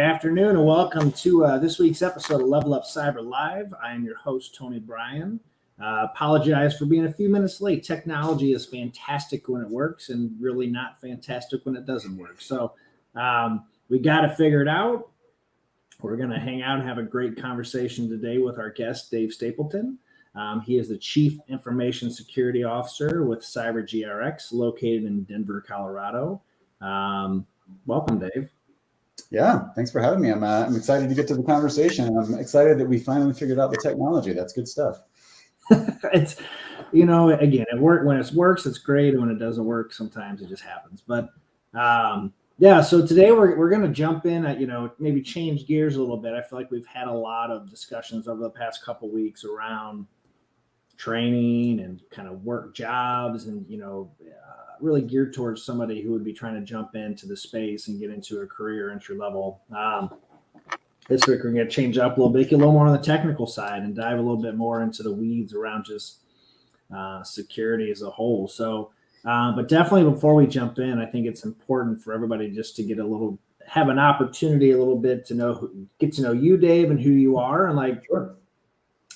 afternoon and welcome to this week's episode of LevelUp Cyber Live. I am your host, Tony Bryan. Apologize for being a few minutes late. Technology is fantastic when it works and really not fantastic when it doesn't work. So we got to figure it out. We're going to hang out and have a great conversation today with our guest, Dave Stapleton. He is the Chief Information Security Officer with CyberGRX, located in Denver, Colorado. Welcome, Dave. Yeah, thanks for having me. I'm excited to get to the conversation. I'm excited that we finally figured out the technology. That's good stuff. It's, again, when it works, it's great. And when it doesn't work, sometimes it just happens. But yeah, so today we're going to jump in at, maybe change gears a little bit. I feel like we've had a lot of discussions over the past couple of weeks around training and kind of work jobs and, really geared towards somebody who would be trying to jump into the space and get into a career entry level. This week, we're going to change up a little bit, get a little more on the technical side and dive a little bit more into the weeds around just security as a whole. So, but definitely before we jump in, I think it's important for everybody just to have an opportunity a little bit to get to know you, Dave, and who you are and Sure.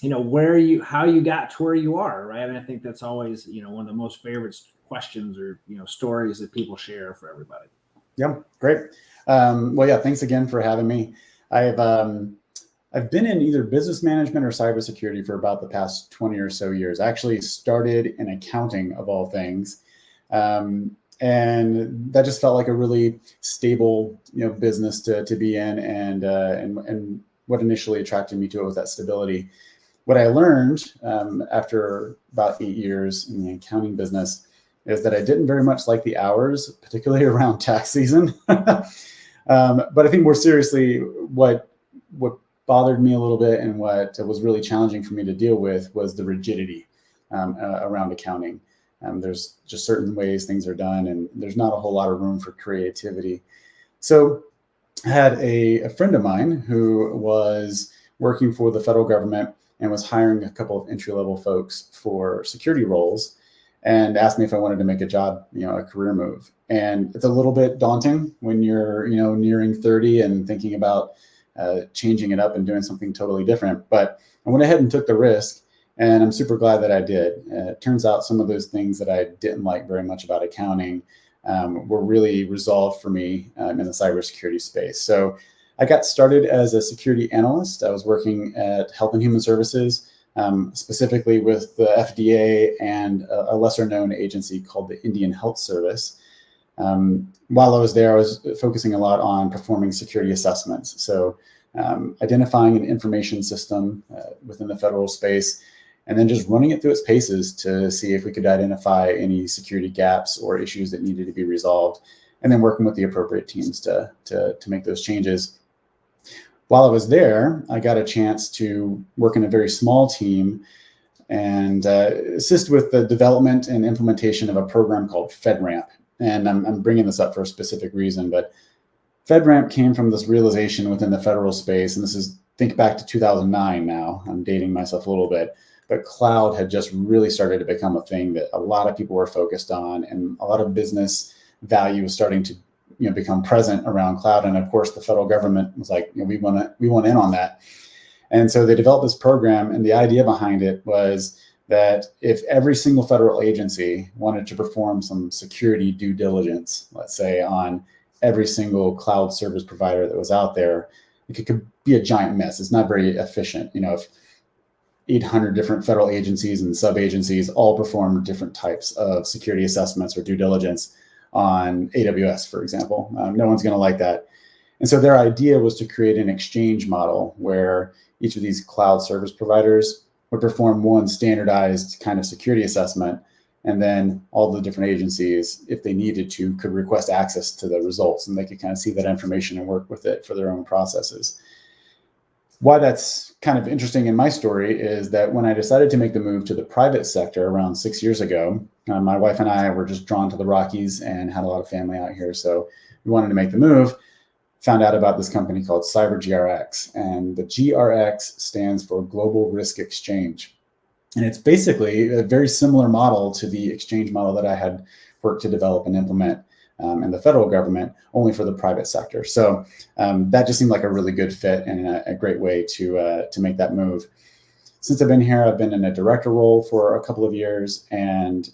How you got to where you are, right? And I think that's always, one of the most favorite questions or, stories that people share for everybody. Yeah, great. Well, yeah, thanks again for having me. I've been in either business management or cybersecurity for about the past 20 or so years. I actually started in accounting of all things. And that just felt like a really stable, business to be in and what initially attracted me to it was that stability. What I learned after about 8 years in the accounting business is that I didn't very much like the hours, particularly around tax season. But I think more seriously, what bothered me a little bit and what was really challenging for me to deal with was the rigidity around accounting. There's just certain ways things are done, and there's not a whole lot of room for creativity. So I had a friend of mine who was working for the federal government and was hiring a couple of entry-level folks for security roles and asked me if I wanted to make a career move. And it's a little bit daunting when you're, nearing 30 and thinking about changing it up and doing something totally different. But I went ahead and took the risk, and I'm super glad that I did. It turns out some of those things that I didn't like very much about accounting were really resolved for me in the cybersecurity space. So I got started as a security analyst. I was working at Health and Human Services, specifically with the FDA and a lesser known agency called the Indian Health Service. While I was there, I was focusing a lot on performing security assessments. So identifying an information system within the federal space, and then just running it through its paces to see if we could identify any security gaps or issues that needed to be resolved, and then working with the appropriate teams to make those changes. While I was there, I got a chance to work in a very small team and assist with the development and implementation of a program called FedRAMP. And I'm bringing this up for a specific reason, but FedRAMP came from this realization within the federal space, and think back to 2009 now. I'm dating myself a little bit, but cloud had just really started to become a thing that a lot of people were focused on, and a lot of business value was starting to become present around cloud. And of course, the federal government was like, we want in on that. And so they developed this program, and the idea behind it was that if every single federal agency wanted to perform some security due diligence, let's say on every single cloud service provider that was out there, it could be a giant mess. It's not very efficient. If 800 different federal agencies and sub-agencies all perform different types of security assessments or due diligence on AWS, for example, no one's going to like that. And so their idea was to create an exchange model where each of these cloud service providers would perform one standardized kind of security assessment, and then all the different agencies, if they needed to, could request access to the results, and they could kind of see that information and work with it for their own processes. Why that's kind of interesting in my story is that when I decided to make the move to the private sector around 6 years ago, my wife and I were just drawn to the Rockies and had a lot of family out here. So we wanted to make the move, found out about this company called CyberGRX, and the GRX stands for Global Risk Exchange. And it's basically a very similar model to the exchange model that I had worked to develop and implement and the federal government, only for the private sector. So that just seemed like a really good fit and a great way to make that move. Since I've been here, I've been in a director role for a couple of years, and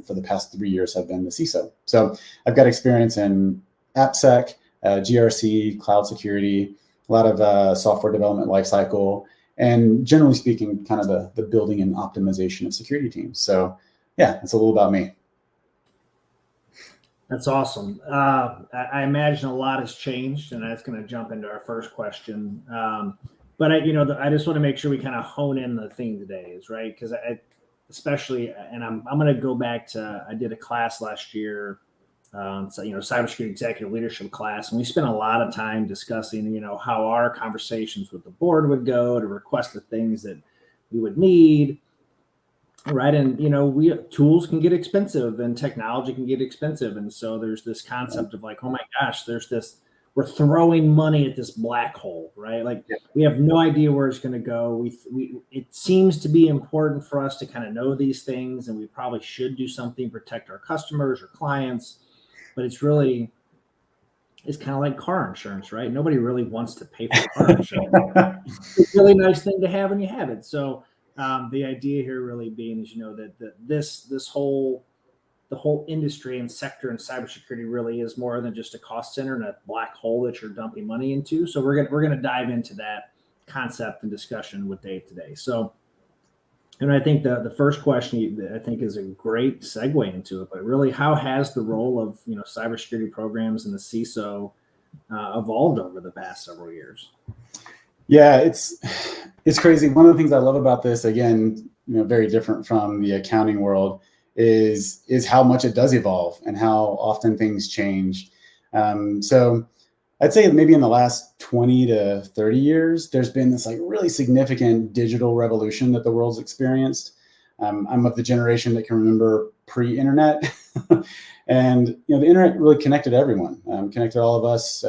for the past 3 years, I've been the CISO. So I've got experience in AppSec, GRC, cloud security, a lot of software development lifecycle, and generally speaking, kind of the building and optimization of security teams. So yeah, that's a little about me. That's awesome. I imagine a lot has changed, and that's going to jump into our first question. But I just want to make sure we kind of hone in the theme today is right. Because especially, and I'm going to go back to, I did a class last year, cybersecurity executive leadership class. And we spent a lot of time discussing, how our conversations with the board would go to request the things that we would need. Right. And, tools can get expensive and technology can get expensive. And so there's this concept of like, oh my gosh, we're throwing money at this black hole, right? Like we have no idea where it's going to go. It seems to be important for us to kind of know these things, and we probably should do something to protect our customers or clients, but it's kind of like car insurance, right? Nobody really wants to pay for car insurance. It's a really nice thing to have when you have it. So the idea here really being is, that the whole industry and sector in cybersecurity really is more than just a cost center and a black hole that you're dumping money into. So we're gonna dive into that concept and discussion with Dave today. So, and I think the first question I think is a great segue into it, but really, how has the role of cybersecurity programs and the CISO evolved over the past several years? Yeah, it's crazy. One of the things I love about this, again, very different from the accounting world, is how much it does evolve and how often things change. So I'd say maybe in the last 20 to 30 years, there's been this like really significant digital revolution that the world's experienced. I'm of the generation that can remember pre-internet, and the internet really connected everyone, connected all of us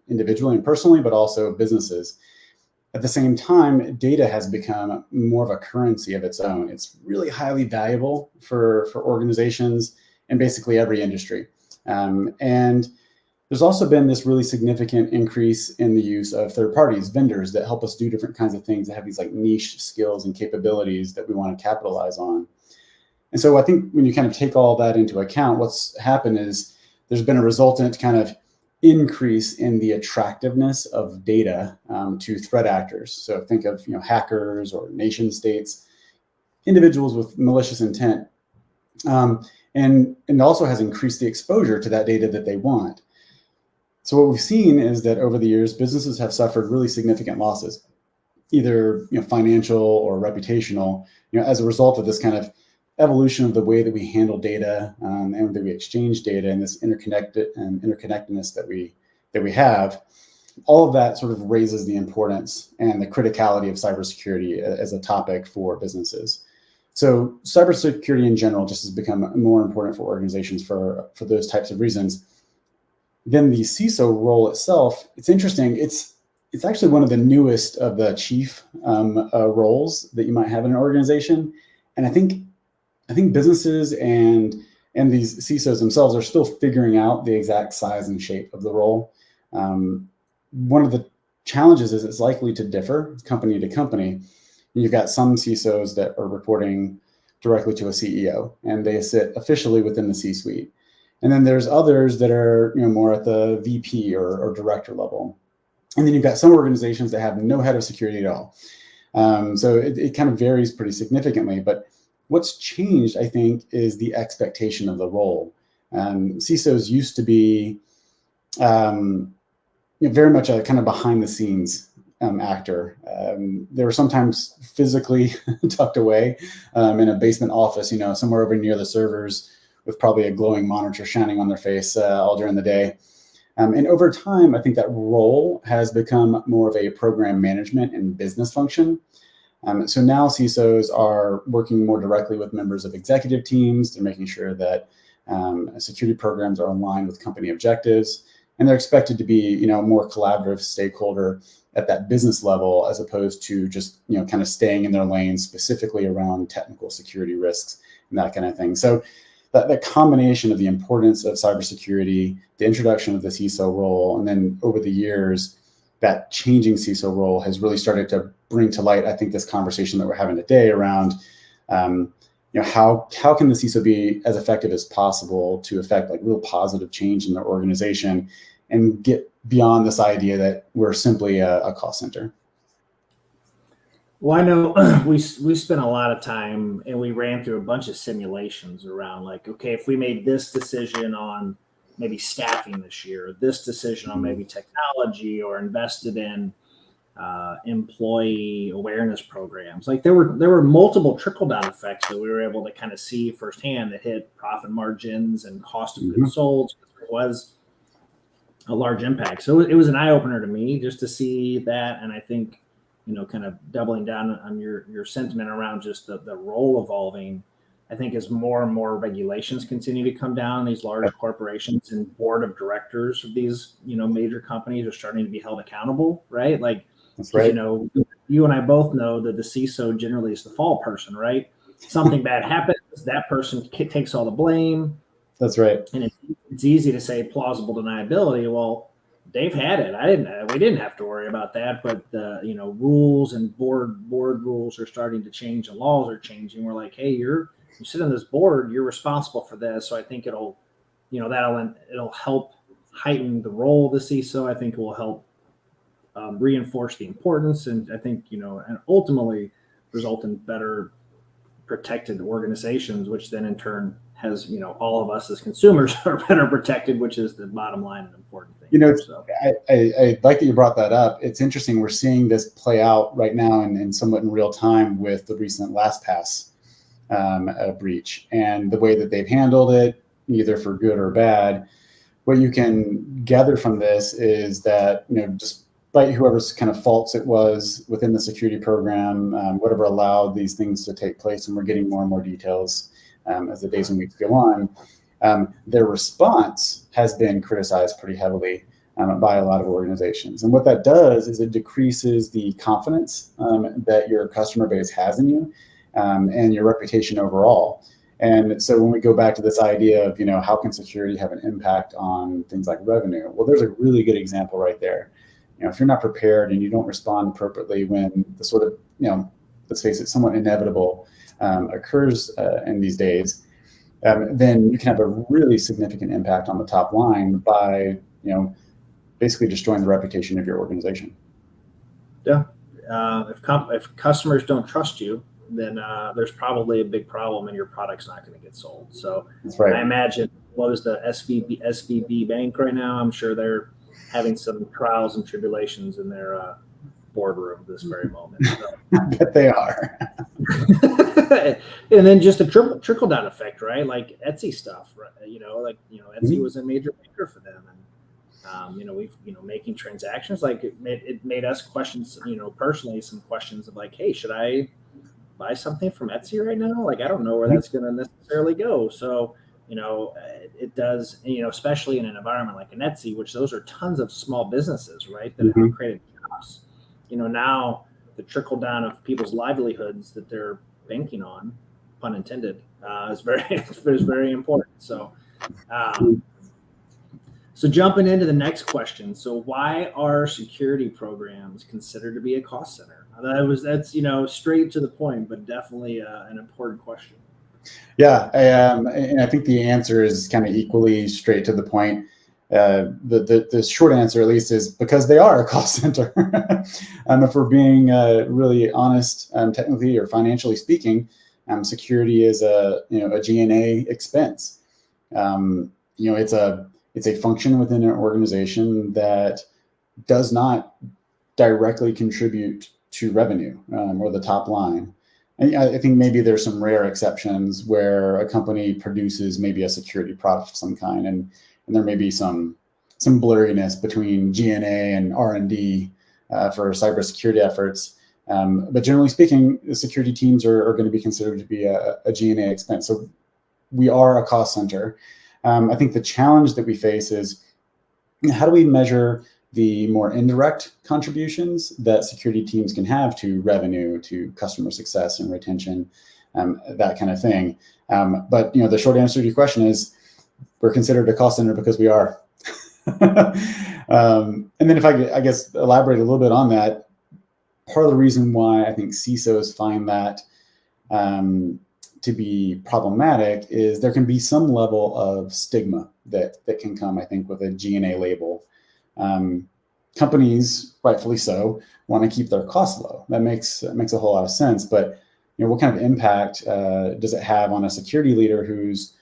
individually and personally, but also businesses. At the same time, data has become more of a currency of its own. It's really highly valuable for organizations in basically every industry. And there's also been this really significant increase in the use of third parties, vendors that help us do different kinds of things, that have these like niche skills and capabilities that we want to capitalize on. And so I think when you kind of take all that into account, what's happened is there's been a resultant kind of increase in the attractiveness of data to threat actors. So think of hackers or nation states, individuals with malicious intent, and it also has increased the exposure to that data that they want. So what we've seen is that over the years, businesses have suffered really significant losses, either financial or reputational, as a result of this kind of evolution of the way that we handle data and that we exchange data, and this interconnectedness that we have. All of that sort of raises the importance and the criticality of cybersecurity as a topic for businesses. So cybersecurity in general just has become more important for organizations for those types of reasons. Then the CISO role itself, it's interesting. It's actually one of the newest of the chief roles that you might have in an organization, and I think businesses and these CISOs themselves are still figuring out the exact size and shape of the role. One of the challenges is it's likely to differ company to company. You've got some CISOs that are reporting directly to a CEO, and they sit officially within the C-suite. And then there's others that are more at the VP or director level. And then you've got some organizations that have no head of security at all. So it kind of varies pretty significantly. But what's changed, I think, is the expectation of the role. CISOs used to be very much a kind of behind the scenes actor. They were sometimes physically tucked away in a basement office, somewhere over near the servers, with probably a glowing monitor shining on their face all during the day. And over time, I think that role has become more of a program management and business function. So now CISOs are working more directly with members of executive teams. They're making sure that security programs are aligned with company objectives, and they're expected to be, a more collaborative stakeholder at that business level, as opposed to just, kind of staying in their lane specifically around technical security risks and that kind of thing. So that combination of the importance of cybersecurity, the introduction of the CISO role, and then over the years, that changing CISO role has really started to bring to light, I think, this conversation that we're having today around, how can the CISO be as effective as possible to affect like real positive change in their organization and get beyond this idea that we're simply a call center. Well, I know we spent a lot of time and we ran through a bunch of simulations around like, okay, if we made this decision on maybe staffing this year, this decision on maybe technology, or invested in employee awareness programs, like there were multiple trickle down effects that we were able to kind of see firsthand that hit profit margins and cost of goods sold. It was a large impact. So it was an eye opener to me just to see that. And I think, kind of doubling down on your sentiment around just the role evolving, I think as more and more regulations continue to come down, these large corporations and board of directors of these, major companies are starting to be held accountable, right? Like, that's right. You and I both know that the CISO generally is the fall person, right? Something bad happens, that person takes all the blame. That's right. And it's easy to say plausible deniability. Well, they've had it. We didn't have to worry about that, but the rules and board rules are starting to change and laws are changing. We're like, hey, you sit on this board, you're responsible for this. So I think it'll help heighten the role of the CISO. I think it will help reinforce the importance, and I think and ultimately result in better protected organizations, which then in turn has all of us as consumers are better protected, which is the bottom line and important thing. I like that you brought that up. It's interesting. We're seeing this play out right now and somewhat in real time with the recent LastPass breach and the way that they've handled it, either for good or bad. What you can gather from this is that despite whoever's kind of faults it was within the security program, whatever allowed these things to take place, and we're getting more and more details as the days and weeks go on, their response has been criticized pretty heavily by a lot of organizations. And what that does is it decreases the confidence that your customer base has in you and your reputation overall. And so when we go back to this idea of, how can security have an impact on things like revenue? Well, there's a really good example right there. If you're not prepared and you don't respond appropriately when the sort of, let's face it, somewhat inevitable occurs in these days, then you can have a really significant impact on the top line by, basically destroying the reputation of your organization. Yeah. If customers don't trust you, then there's probably a big problem and your product's not going to get sold. So that's right. I imagine, what is the SVB Bank right now? I'm sure they're having some trials and tribulations in their boardroom this very moment. So. I bet they are. And then just a trickle down effect, right? Like Etsy stuff, right? Etsy was a major maker for them, and we've making transactions, like it made us questions, personally, some questions of like, hey, should I buy something from Etsy right now? Like, I don't know where that's going to necessarily go. So it does, especially in an environment like an Etsy, which those are tons of small businesses, right, that have created jobs. Now the trickle down of people's livelihoods that they're banking on, pun intended, is very important. So, so jumping into the next question. So why are security programs considered to be a cost center? That's straight to the point, but definitely an important question. Yeah, and I think the answer is kind of equally straight to the point. The short answer, at least, is because they are a cost center. If we're being really honest, technically or financially speaking, security is a G&A expense. It's a function within an organization that does not directly contribute to revenue or the top line. And I think maybe there's some rare exceptions where a company produces maybe a security product of some kind, and there may be some blurriness between G&A and R&D for cybersecurity efforts. But generally speaking, the security teams are going to be considered to be a G&A expense. So we are a cost center. I think the challenge that we face is, how do we measure the more indirect contributions that security teams can have to revenue, to customer success and retention, that kind of thing. But the short answer to your question is we're considered a cost center because we are. And then if I guess elaborate a little bit on that, part of the reason why I think CISOs find that to be problematic is there can be some level of stigma that can come, I think, with a G&A label. Companies, rightfully so, want to keep their costs low. That makes a whole lot of sense. But what kind of impact does it have on a security leader who's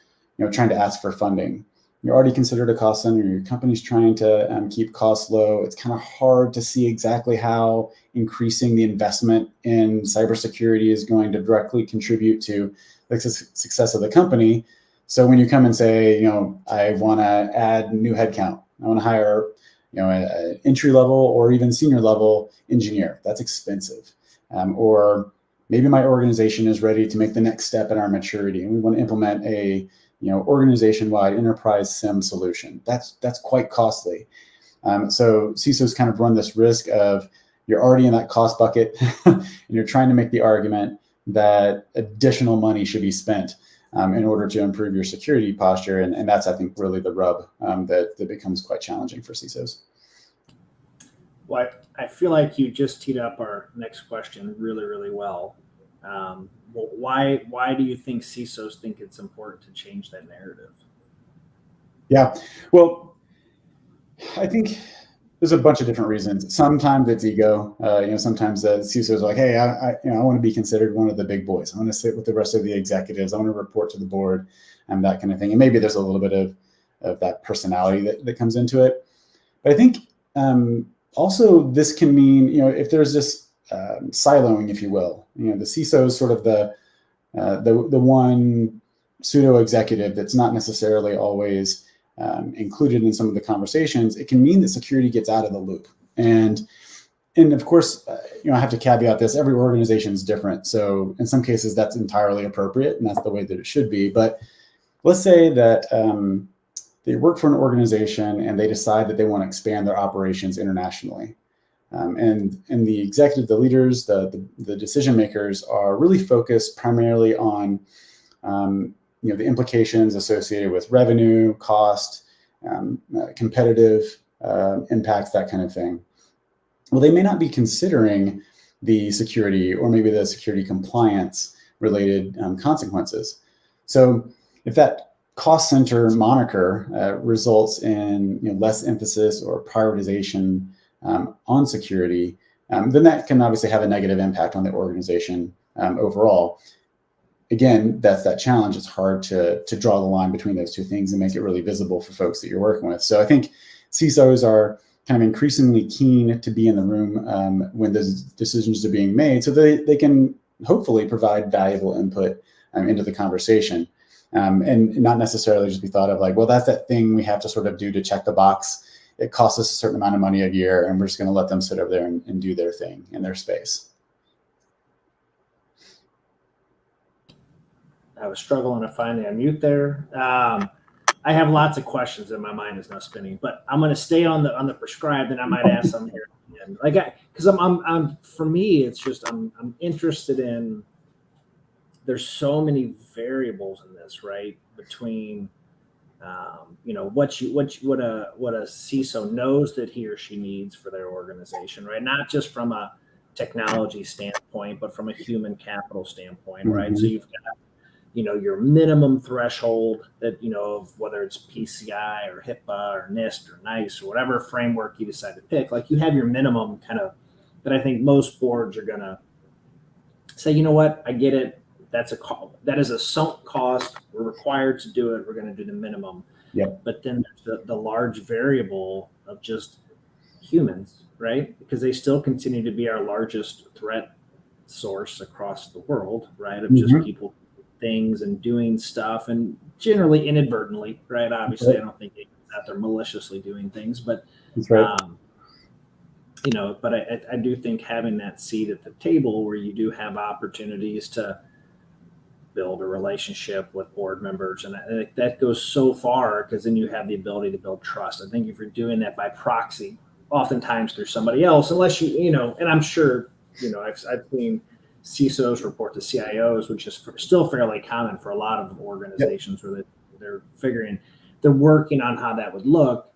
trying to ask for funding? You're already considered a cost center. Your company's trying to keep costs low. It's kind of hard to see exactly how increasing the investment in cybersecurity is going to directly contribute to the success of the company. So when you come and say, I want to add new headcount, I want to hire, an entry level or even senior level engineer, that's expensive. Or maybe my organization is ready to make the next step in our maturity, and we want to implement a organization-wide enterprise SIEM solution. That's quite costly. So CISOs kind of run this risk of you're already in that cost bucket, and you're trying to make the argument that additional money should be spent in order to improve your security posture, and that's, I think, really the rub that becomes quite challenging for CISOs. Well, I feel like you just teed up our next question really, really well. Why do you think CISOs think it's important to change that narrative? Yeah, well, I think there's a bunch of different reasons. Sometimes it's ego. Sometimes the CISOs are like, hey, I want to be considered one of the big boys. I want to sit with the rest of the executives. I want to report to the board and that kind of thing. And maybe there's a little bit of that personality that comes into it. But I think also this can mean, if there's this siloing, if you will, the CISO is sort of the one pseudo executive that's not necessarily always included in some of the conversations. It can mean that security gets out of the loop. And of course, I have to caveat this, every organization is different. So in some cases that's entirely appropriate and that's the way that it should be. But let's say that they work for an organization and they decide that they want to expand their operations internationally. And the executive, the leaders, the decision makers are really focused primarily on the implications associated with revenue, cost, competitive impacts, that kind of thing. Well, they may not be considering the security or maybe the security compliance related consequences. So if that cost center moniker results in less emphasis or prioritization on security, then that can obviously have a negative impact on the organization overall. Again, that's that challenge. It's hard to draw the line between those two things and make it really visible for folks that you're working with. So I think CISOs are kind of increasingly keen to be in the room when those decisions are being made, so they can hopefully provide valuable input into the conversation, and not necessarily just be thought of like, well, that's that thing we have to sort of do to check the box. It costs us a certain amount of money a year, and we're just going to let them sit over there and do their thing in their space. I was struggling to find the unmute there. I have lots of questions and my mind is now spinning, but I'm going to stay on the prescribed, and I might ask some here. Because I'm for me, it's just I'm interested in. There's so many variables in this, right? Between what a CISO knows that he or she needs for their organization, right? Not just from a technology standpoint, but from a human capital standpoint, right? So you've got your minimum threshold that, of whether it's PCI or HIPAA or NIST or NICE or whatever framework you decide to pick, like you have your minimum kind of that I think most boards are going to say, you know what, I get it. That is a sunk cost. We're required to do it. We're going to do the minimum. Yep. But then there's the large variable of just humans, right? Because they still continue to be our largest threat source across the world, right? Of just people, things, and doing stuff, and generally inadvertently, right? Obviously, I don't think that they're maliciously doing things, but that's right. But I do think having that seat at the table where you do have opportunities to build a relationship with board members, and that goes so far, because then you have the ability to build trust. I think if you're doing that by proxy, oftentimes through somebody else, unless and I'm sure I've seen CISOs report to CIOs, which is still fairly common for a lot of organizations. Yep. Where they're working on how that would look.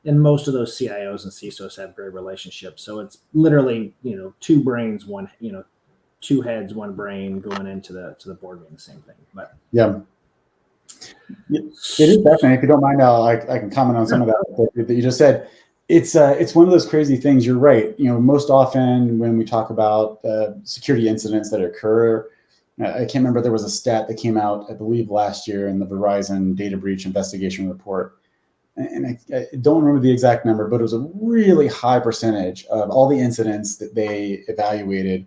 And most of those CIOs and CISOs have great relationships. So it's literally, two brains, two heads, one brain going into the board meeting, the same thing. But yeah. It is definitely. If you don't mind, I can comment on some of that you just said. It's one of those crazy things. You're right. Most often when we talk about security incidents that occur, I can't remember. There was a stat that came out, I believe, last year in the Verizon data breach investigation report, and I don't remember the exact number, but it was a really high percentage of all the incidents that they evaluated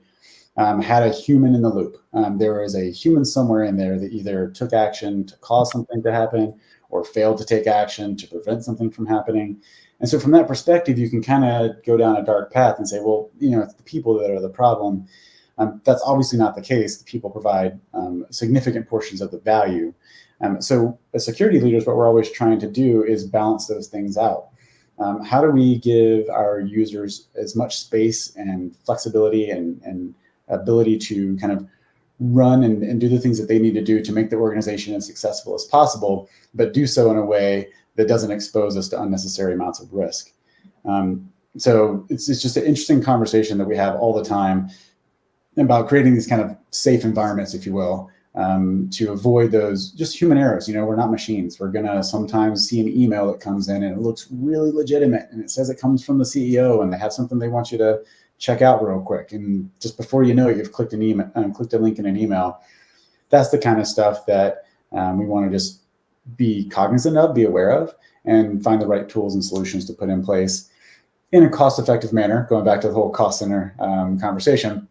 had a human in the loop. There was a human somewhere in there that either took action to cause something to happen or failed to take action to prevent something from happening. And so from that perspective, you can kind of go down a dark path and say, well, it's the people that are the problem. That's obviously not the case. The people provide significant portions of the value. So as security leaders, what we're always trying to do is balance those things out. How do we give our users as much space and flexibility and ability to kind of run and do the things that they need to do to make the organization as successful as possible, but do so in a way that doesn't expose us to unnecessary amounts of risk. So it's just an interesting conversation that we have all the time about creating these kind of safe environments, if you will, to avoid those just human errors. We're not machines. We're going to sometimes see an email that comes in and it looks really legitimate and it says it comes from the CEO and they have something they want you to check out real quick. And just before you know it, you've clicked clicked a link in an email. That's the kind of stuff that we want to just be cognizant of, be aware of, and find the right tools and solutions to put in place in a cost-effective manner, going back to the whole cost center conversation,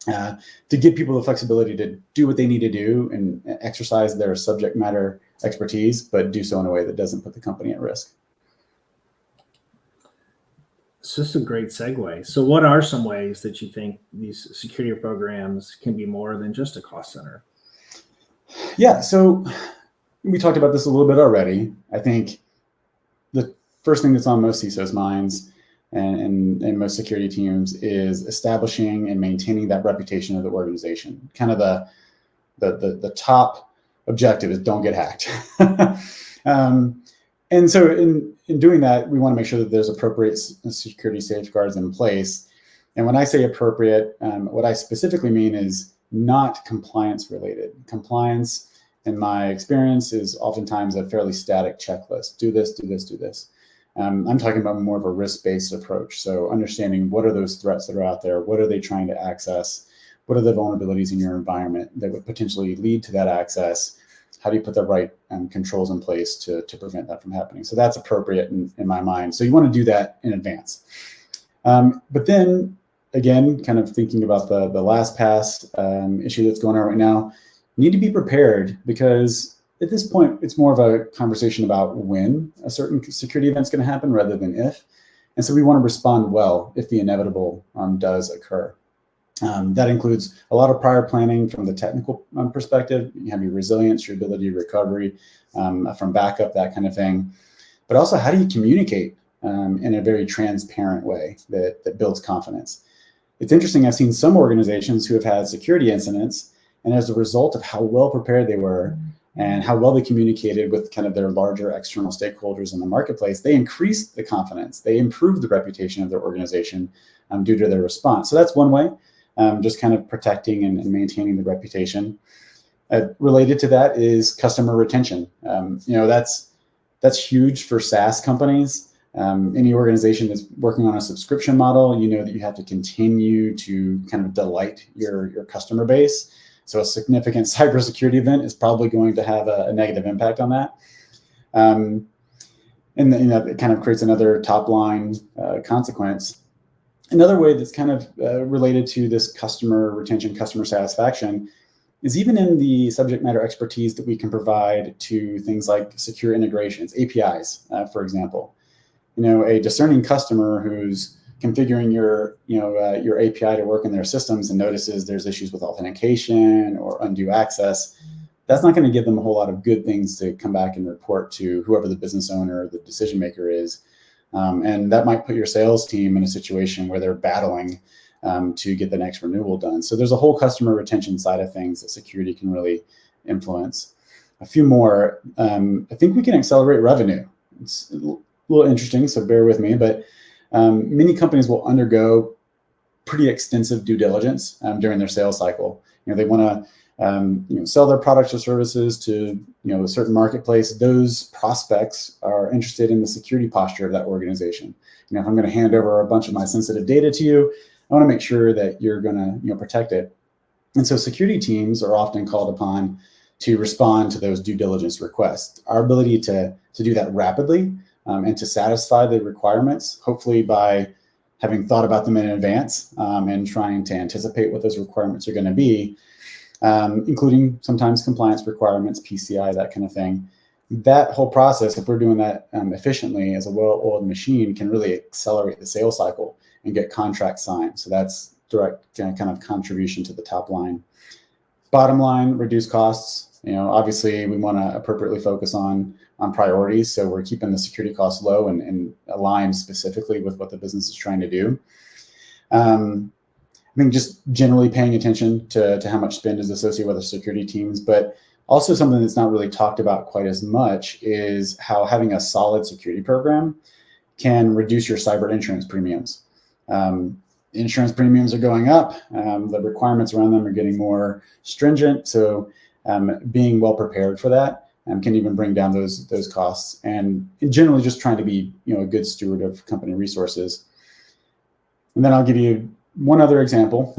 to give people the flexibility to do what they need to do and exercise their subject matter expertise, but do so in a way that doesn't put the company at risk. So this is a great segue. So what are some ways that you think these security programs can be more than just a cost center? Yeah, so we talked about this a little bit already. I think the first thing that's on most CISOs' minds and most security teams is establishing and maintaining that reputation of the organization. Kind of the top objective is don't get hacked. And so in doing that, we want to make sure that there's appropriate security safeguards in place. And when I say appropriate, what I specifically mean is not compliance related. Compliance, in my experience, is oftentimes a fairly static checklist. Do this, do this, do this. I'm talking about more of a risk-based approach. So understanding what are those threats that are out there? What are they trying to access? What are the vulnerabilities in your environment that would potentially lead to that access? How do you put the right controls in place to prevent that from happening? So that's appropriate in my mind. So you want to do that in advance. But then, again, kind of thinking about the LastPass issue that's going on right now, you need to be prepared, because at this point, it's more of a conversation about when a certain security event is going to happen rather than if. And so we want to respond well if the inevitable does occur. That includes a lot of prior planning from the technical perspective. You have your resilience, your ability to recovery from backup, that kind of thing. But also, how do you communicate in a very transparent way that builds confidence? It's interesting. I've seen some organizations who have had security incidents, and as a result of how well prepared they were and how well they communicated with kind of their larger external stakeholders in the marketplace, they increased the confidence. They improved the reputation of their organization due to their response. So that's one way. Just kind of protecting and maintaining the reputation. Related to that is customer retention. That's huge for SaaS companies. Any organization that's working on a subscription model, that you have to continue to kind of delight your customer base. So a significant cybersecurity event is probably going to have a negative impact on that. And then, it kind of creates another top line consequence. Another way that's kind of related to this customer retention, customer satisfaction, is even in the subject matter expertise that we can provide to things like secure integrations, APIs, for example. A discerning customer who's configuring your API to work in their systems and notices there's issues with authentication or undue access, that's not going to give them a whole lot of good things to come back and report to whoever the business owner or the decision maker is. And that might put your sales team in a situation where they're battling to get the next renewal done. So there's a whole customer retention side of things that security can really influence. A few more. I think we can accelerate revenue. It's a little interesting, so bear with me, but many companies will undergo pretty extensive due diligence during their sales cycle. They want to sell their products or services to a certain marketplace. Those prospects are interested in the security posture of that organization. If I'm going to hand over a bunch of my sensitive data to you, I want to make sure that you're going to protect it. And so security teams are often called upon to respond to those due diligence requests. Our ability to do that rapidly and to satisfy the requirements, hopefully by having thought about them in advance and trying to anticipate what those requirements are going to be, including sometimes compliance requirements, PCI, that kind of thing. That whole process, if we're doing that efficiently as a well-oiled machine, can really accelerate the sales cycle and get contracts signed. So that's direct kind of contribution to the top line. Bottom line, reduce costs. Obviously we want to appropriately focus on priorities. So we're keeping the security costs low and aligned specifically with what the business is trying to do. I think just generally paying attention to how much spend is associated with the security teams, but also something that's not really talked about quite as much is how having a solid security program can reduce your cyber insurance premiums. Insurance premiums are going up. The requirements around them are getting more stringent. So being well prepared for that can even bring down those costs, and generally just trying to be a good steward of company resources. And then I'll give you one other example.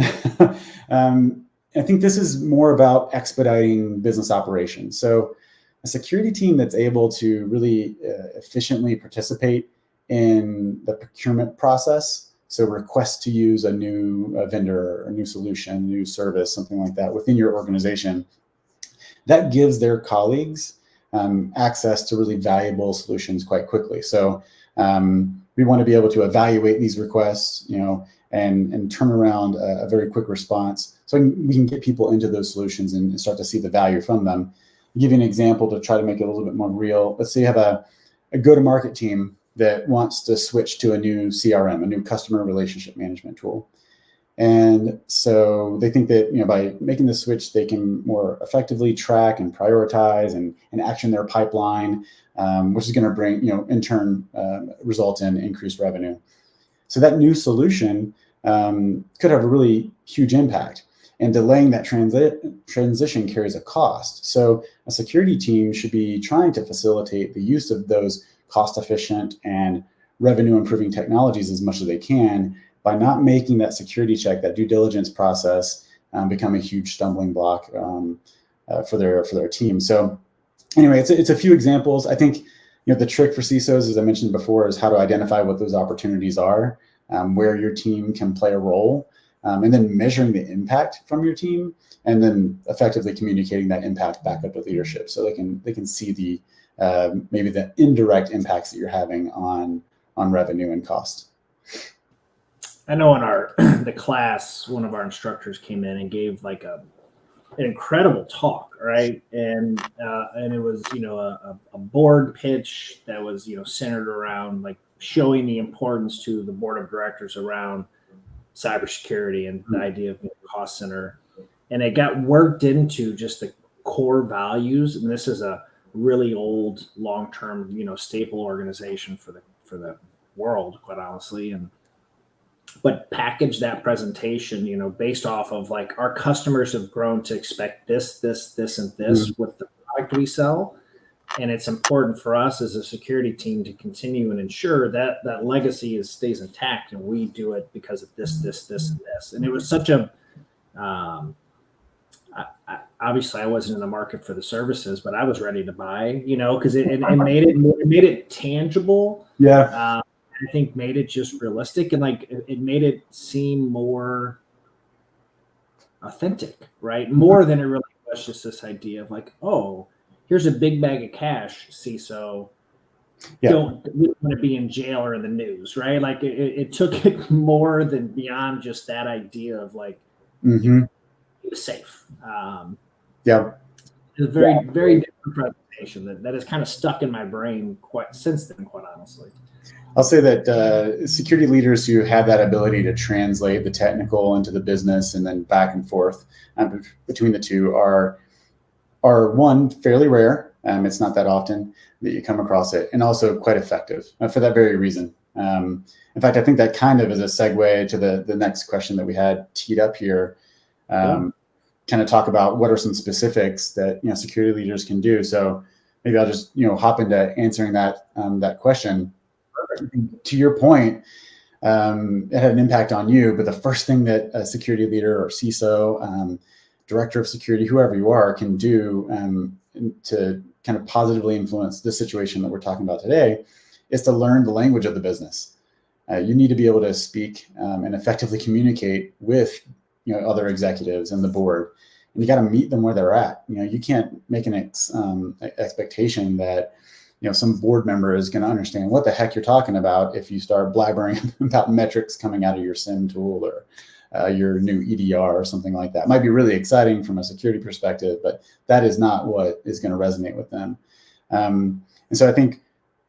I think this is more about expediting business operations. So a security team that's able to really efficiently participate in the procurement process, so request to use a new vendor, a new solution, new service, something like that within your organization, that gives their colleagues access to really valuable solutions quite quickly. So we want to be able to evaluate these requests, and turn around a very quick response, so we can get people into those solutions and start to see the value from them. I'll give you an example to try to make it a little bit more real. Let's say you have a go-to-market team that wants to switch to a new CRM, a new customer relationship management tool. And so they think that by making the switch, they can more effectively track and prioritize and action their pipeline, which is going to bring, in turn, result in increased revenue. So that new solution could have a really huge impact, and delaying that transition carries a cost. So a security team should be trying to facilitate the use of those cost-efficient and revenue-improving technologies as much as they can by not making that security check, that due diligence process, become a huge stumbling block for their team. So anyway, it's a few examples. I think the trick for CISOs, as I mentioned before, is how to identify what those opportunities are, where your team can play a role, and then measuring the impact from your team, and then effectively communicating that impact back up to leadership, so they can see the maybe the indirect impacts that you're having on revenue and cost. I know in the class, one of our instructors came in and gave like an incredible talk, right? And it was a board pitch that was centered around like showing the importance to the board of directors around cybersecurity and the idea of cost center, and it got worked into just the core values. And this is a really old, long-term staple organization for the world, quite honestly, but package that presentation, based off of like our customers have grown to expect this, and this with the product we sell. And it's important for us as a security team to continue and ensure that that legacy stays intact, and we do it because of this, and this. And it was such a, obviously I wasn't in the market for the services, but I was ready to buy, because it made it tangible. Yeah. I think made it just realistic, and like it made it seem more authentic, right? More than it really was just this idea of like, oh, here's a big bag of cash, CISO. We don't want to be in jail or in the news, right? Like it took it more than beyond just that idea of like, it was safe. It's a very different presentation. information that has kind of stuck in my brain since then, quite honestly. I'll say that security leaders who have that ability to translate the technical into the business and then back and forth between the two are one, fairly rare. It's not that often that you come across it, and also quite effective for that very reason. In fact, I think that kind of is a segue to the next question that we had teed up here. Kind of talk about what are some specifics that security leaders can do. So maybe I'll just hop into answering that question. Perfect. To your point, it had an impact on you, but the first thing that a security leader or CISO, director of security, whoever you are, can do to kind of positively influence the situation that we're talking about today is to learn the language of the business. You need to be able to speak and effectively communicate with other executives and the board, and you got to meet them where they're at. You can't make an expectation that some board member is going to understand what the heck you're talking about if you start blabbering about metrics coming out of your SIM tool or your new EDR or something like that. It might be really exciting from a security perspective, but that is not what is going to resonate with them. And so I think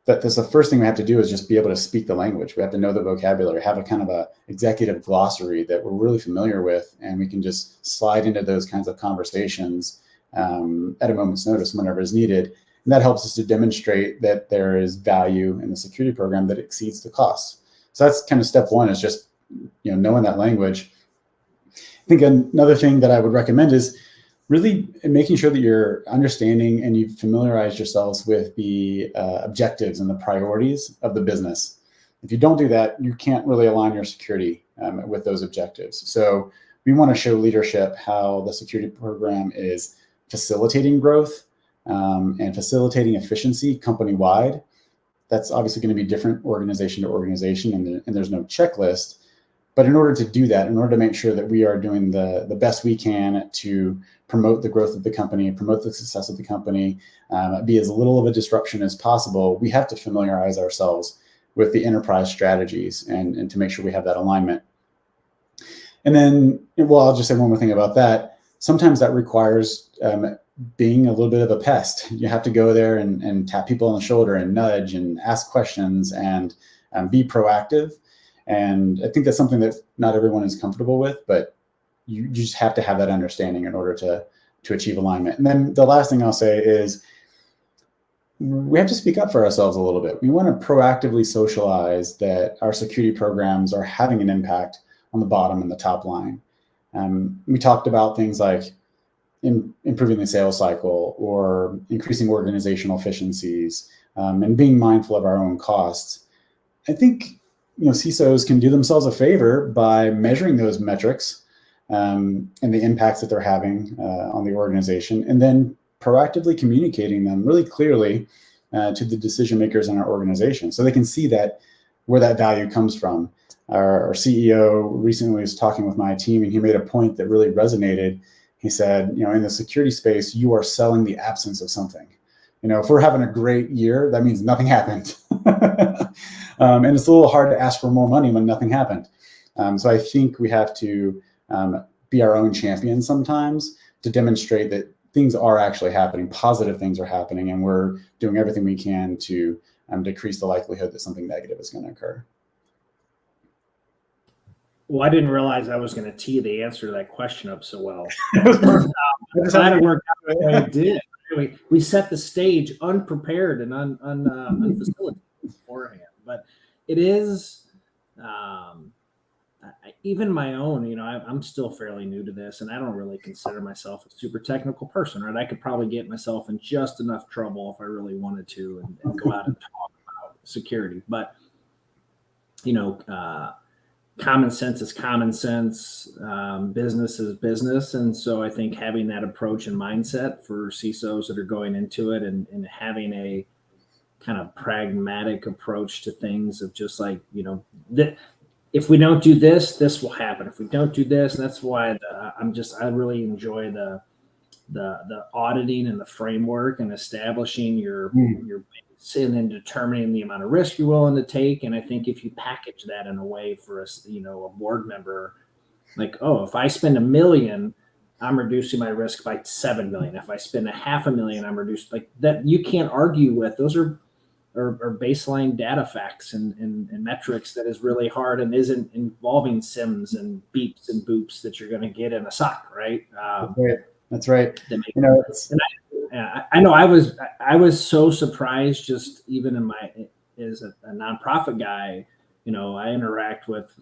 that that's the first thing we have to do is just be able to speak the language. We have to know the vocabulary, have a kind of a executive glossary that we're really familiar with, and we can just slide into those kinds of conversations at a moment's notice whenever is needed. And that helps us to demonstrate that there is value in the security program that exceeds the cost. So that's kind of step one, is just knowing that language. I think another thing that I would recommend is really making sure that you're understanding and you've familiarized yourselves with the objectives and the priorities of the business. If you don't do that, you can't really align your security with those objectives. So we want to show leadership how the security program is facilitating growth and facilitating efficiency company-wide. That's obviously going to be different organization to organization, and there's no checklist. But in order to do that, in order to make sure that we are doing the best we can to promote the growth of the company, promote the success of the company, be as little of a disruption as possible, we have to familiarize ourselves with the enterprise strategies and to make sure we have that alignment. And then, well, I'll just say one more thing about that. Sometimes that requires being a little bit of a pest. You have to go there and tap people on the shoulder and nudge and ask questions and be proactive. And I think that's something that not everyone is comfortable with, but you just have to have that understanding in order to achieve alignment. And then the last thing I'll say is we have to speak up for ourselves a little bit. We want to proactively socialize that our security programs are having an impact on the bottom and the top line. We talked about things like improving the sales cycle or increasing organizational efficiencies and being mindful of our own costs. I think CISOs can do themselves a favor by measuring those metrics and the impacts that they're having on the organization, and then proactively communicating them really clearly to the decision makers in our organization so they can see that where that value comes from. Our CEO recently was talking with my team, and he made a point that really resonated. He said, in the security space, you are selling the absence of something. If we're having a great year, that means nothing happened. And it's a little hard to ask for more money when nothing happened. So I think we have to be our own champion sometimes to demonstrate that things are actually happening, positive things are happening, and we're doing everything we can to decrease the likelihood that something negative is going to occur. Well, I didn't realize I was going to tee the answer to that question up so well. I'm glad it worked out the way it did. We set the stage unprepared and unfacilitated beforehand. But it is, even my own, I'm still fairly new to this, and I don't really consider myself a super technical person, right? I could probably get myself in just enough trouble if I really wanted to and go out and talk about security. But, common sense is common sense, business is business. And so I think having that approach and mindset for CISOs that are going into it and having a kind of pragmatic approach to things of just like, if we don't do this, this will happen. If we don't do this, and that's why I really enjoy the auditing and the framework and establishing your base and then determining the amount of risk you're willing to take. And I think if you package that in a way for a board member, like, oh, if I spend $1 million I'm reducing my risk by 7 million. If I spend $500,000, I'm reduced like that. You can't argue with those are baseline data facts and metrics that is really hard and isn't involving SIMs and beeps and boops that you're going to get in a SOC, right? That's right. You know, I know I was so surprised just even in my as a nonprofit guy, you know, I interact with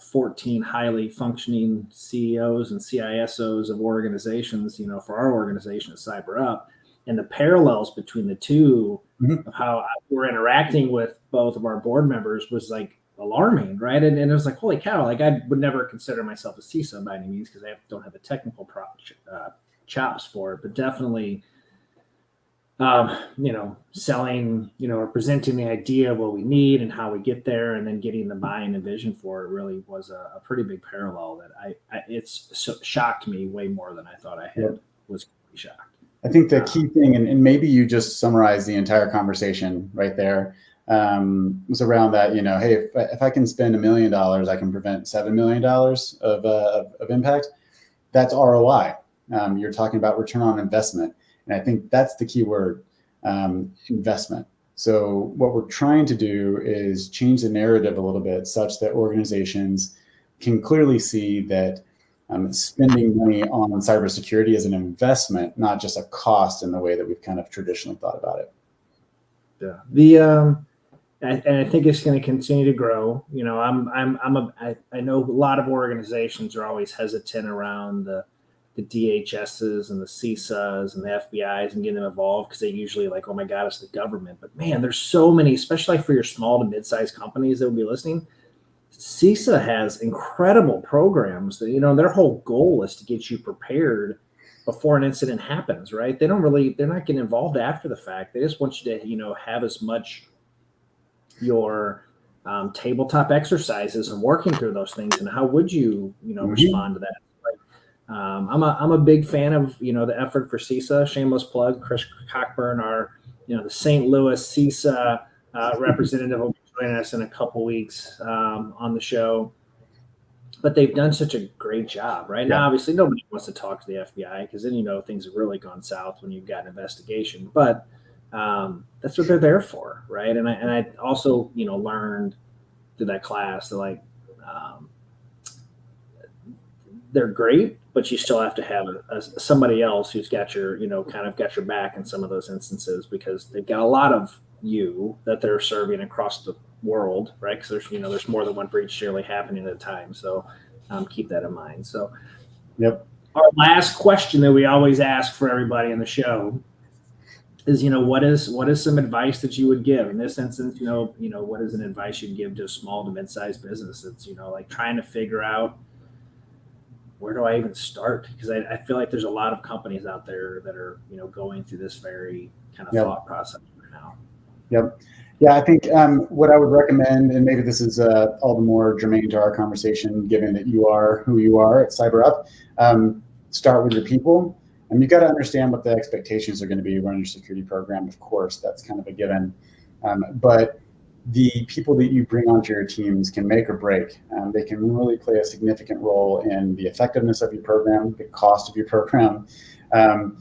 14 highly functioning CEOs and CISOs of organizations, for our organization at CyberUp, and the parallels between the two of how we're interacting with both of our board members was like alarming, right? And it was like, holy cow, like I would never consider myself a CISO by any means because I don't have the technical chops for it, but definitely selling, or presenting the idea of what we need and how we get there, and then getting the buy-in and vision for it really was a pretty big parallel that it's shocked me way more than I thought I had. Was shocked. I think the key thing, and maybe you just summarized the entire conversation right there, was around that, hey, if I can spend $1 million, I can prevent $7 million of impact. That's ROI. You're talking about return on investment. And I think that's the key word, investment. So what we're trying to do is change the narrative a little bit such that organizations can clearly see that spending money on cybersecurity is an investment, not just a cost in the way that we've kind of traditionally thought about it. Yeah. And I think it's going to continue to grow. I know a lot of organizations are always hesitant around the DHSs and the CISAs and the FBIs and getting them involved because they usually like, oh my God, it's the government. But man, there's so many, especially for your small to mid-sized companies that will be listening. CISA has incredible programs that, their whole goal is to get you prepared before an incident happens, right? They're not getting involved after the fact. They just want you to, have as much your tabletop exercises and working through those things. And how would you, respond to that? I'm a big fan of, the effort for CISA. Shameless plug, Chris Cockburn, our, the St. Louis CISA representative will be joining us in a couple weeks on the show. But they've done such a great job, right? Now, obviously, nobody wants to talk to the FBI because then, things have really gone south when you've got an investigation. But that's what they're there for, right? And I also, learned through that class that they're great, but you still have to have somebody else who's got your, kind of got your back in some of those instances because they've got a lot of you that they're serving across the world, right? Because there's more than one breach generally happening at a time. So keep that in mind. So, our last question that we always ask for everybody in the show is, what is some advice that you would give in this instance? What is an advice you'd give to a small to mid-sized business that's, like trying to figure out where do I even start? Because I feel like there's a lot of companies out there that are, going through this very kind of thought process right now. Yeah, I think what I would recommend, and maybe this is all the more germane to our conversation, given that you are who you are at CyberUp, start with your people. And you've got to understand what the expectations are going to be running your security program. Of course, that's kind of a given. But the people that you bring onto your teams can make or break. They can really play a significant role in the effectiveness of your program, the cost of your program. And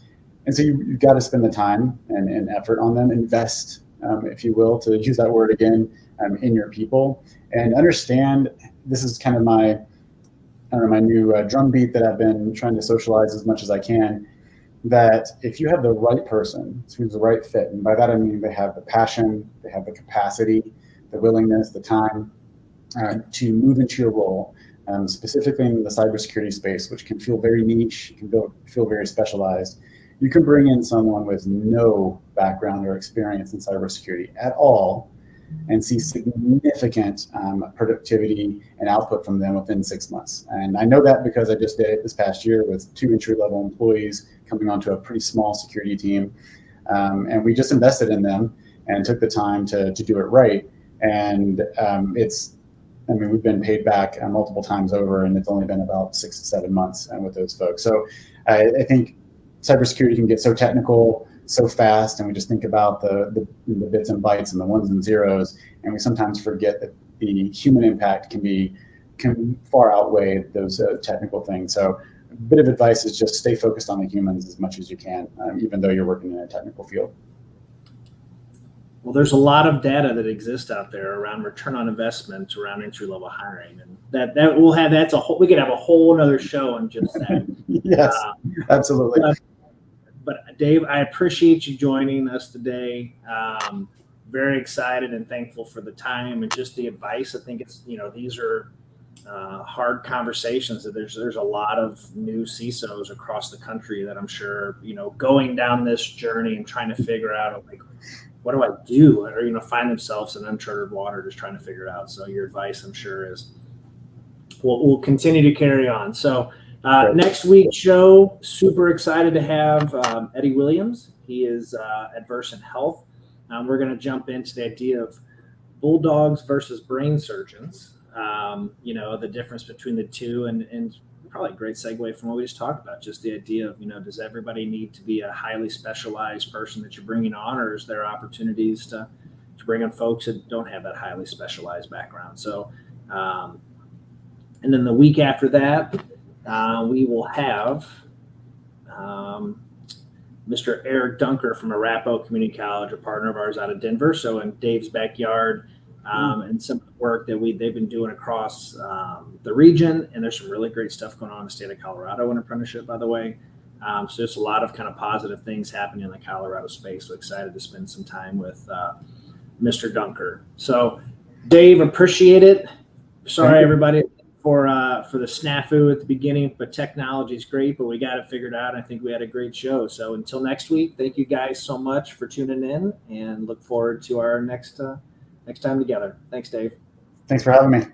so you've got to spend the time and effort on them, invest, if you will, to use that word again, in your people. And understand, this is kind of my new drumbeat that I've been trying to socialize as much as I can, that if you have the right person who's the right fit, and by that I mean they have the passion, they have the capacity, the willingness, the time to move into your role, specifically in the cybersecurity space, which can feel very niche, can feel very specialized. You can bring in someone with no background or experience in cybersecurity at all and see significant productivity and output from them within 6 months. And I know that because I just did it this past year with 2 entry-level employees coming onto a pretty small security team. And we just invested in them and took the time to do it right. And we've been paid back multiple times over, and it's only been about 6 to 7 months with those folks. So I think cybersecurity can get so technical so fast, and we just think about the bits and bytes and the ones and zeros, and we sometimes forget that the human impact can far outweigh those technical things. So a bit of advice is just stay focused on the humans as much as you can, even though you're working in a technical field. Well, there's a lot of data that exists out there around return on investment around entry-level hiring, and that we'll have. That's a whole. We could have a whole another show on just that. Yes, absolutely. But Dave, I appreciate you joining us today. Very excited and thankful for the time and just the advice. I think it's, these are hard conversations. That there's a lot of new CISOs across the country that I'm sure, going down this journey and trying to figure out, like, what do I do? Or, find themselves in uncharted water, just trying to figure it out. So your advice, I'm sure, is we'll continue to carry on. So next week's show, super excited to have Eddie Williams. He is at Versant Health. We're going to jump into the idea of bulldogs versus brain surgeons. The difference between the two, and probably a great segue from what we just talked about, just the idea of, does everybody need to be a highly specialized person that you're bringing on, or is there opportunities to bring on folks that don't have that highly specialized background? So, and then the week after that, we will have Mr. Eric Dunker from Arapahoe Community College, a partner of ours out of Denver. So in Dave's backyard, and some of the work that they've been doing across the region. And there's some really great stuff going on in the state of Colorado in apprenticeship, by the way. So there's a lot of kind of positive things happening in the Colorado space. So excited to spend some time with Mr. Dunker. So Dave, appreciate it. Sorry, everybody, for the snafu at the beginning, but technology is great, but we got it figured out. I think we had a great show. So until next week, thank you guys so much for tuning in, and look forward to our next time together. Thanks, Dave. Thanks for having me.